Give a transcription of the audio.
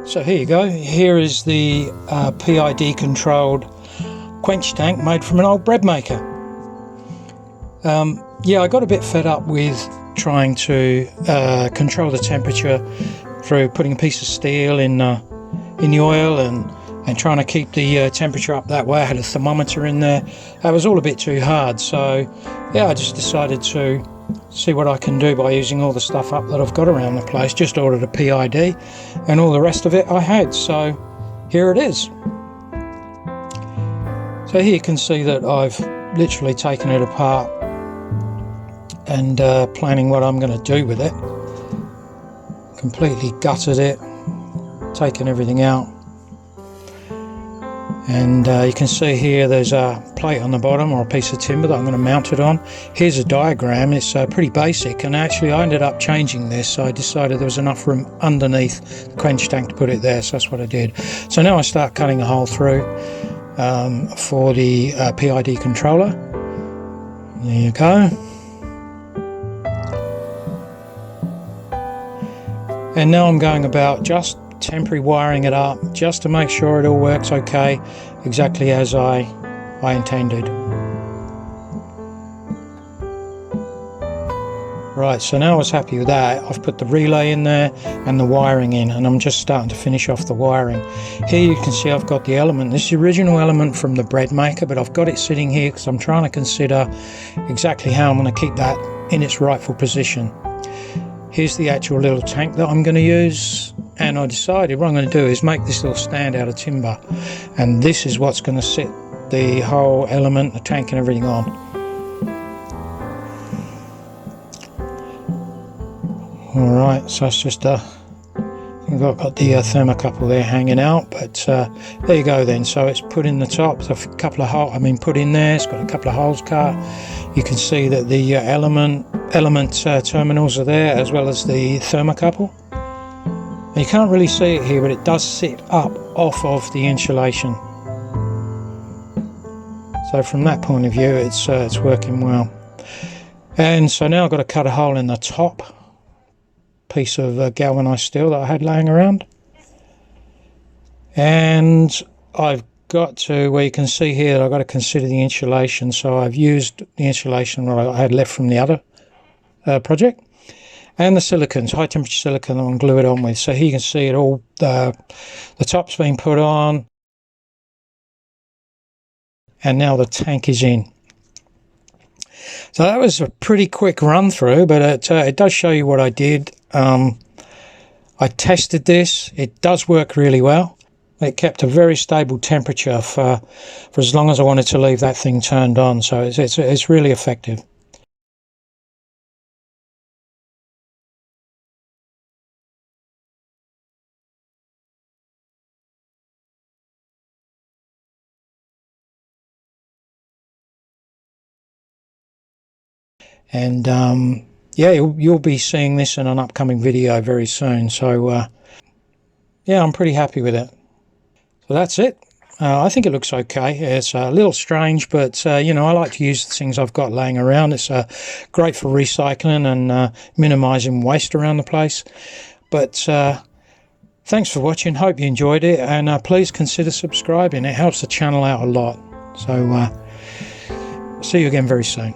So here you go. Here is the PID controlled Quench tank made from an old bread maker. Yeah, I got a bit fed up with trying to control the temperature through putting a piece of steel in the oil and trying to keep the temperature up that way. I had a thermometer in there. That was all a bit too hard. So yeah, I just decided to see what I can do by using all the stuff up that I've got around the place. Just ordered a PID and all the rest of it I had. So here it is. So here you can see that I've literally taken it apart and planning what I'm going to do with it. Completely gutted it, taken everything out. And you can see here there's a plate on the bottom, or a piece of timber that I'm going to mount it on. Here's a diagram. It's pretty basic, and actually I ended up changing this. So I decided there was enough room underneath the quench tank to put it there, so that's what I did. So now I start cutting a hole through for the PID controller. There you go. And now I'm going about just temporary wiring it up, just to make sure it all works okay, exactly as I intended. Right, so now I was happy with that. I've put the relay in there and the wiring in, and I'm just starting to finish off the wiring. Here you can see I've got the element. This is the original element from the bread maker, but I've got it sitting here because I'm trying to consider exactly how I'm going to keep that in its rightful position. Here's the actual little tank that I'm going to use, and I decided what I'm going to do is make this little stand out of timber, and this is what's going to sit the whole element, the tank and everything on. Alright, so it's just I think I've got the thermocouple there hanging out, but there you go then. So it's put in the top, so a couple of holes, put in there, it's got a couple of holes cut. You can see that the element terminals are there, as well as the thermocouple. You can't really see it here, but it does sit up off of the insulation. So from that point of view, it's working well. And so now I've got to cut a hole in the top piece of galvanized steel that I had laying around. And I've got to, where you can see here, I've got to consider the insulation. So I've used the insulation that I had left from the other project. And the silicones, high temperature silicone, I'm going to glue it on with. So here you can see it all, the top's been put on, and now the tank is in. So that was a pretty quick run through, but it does show you what I did. I tested this, it does work really well. It kept a very stable temperature for as long as I wanted to leave that thing turned on, so it's really effective. And yeah, you'll be seeing this in an upcoming video very soon. So yeah, I'm pretty happy with it. So that's it. I think it looks okay. It's a little strange, but you know, I like to use the things I've got laying around. It's great for recycling and minimizing waste around the place. But thanks for watching. Hope you enjoyed it, and please consider subscribing. It helps the channel out a lot. So see you again very soon.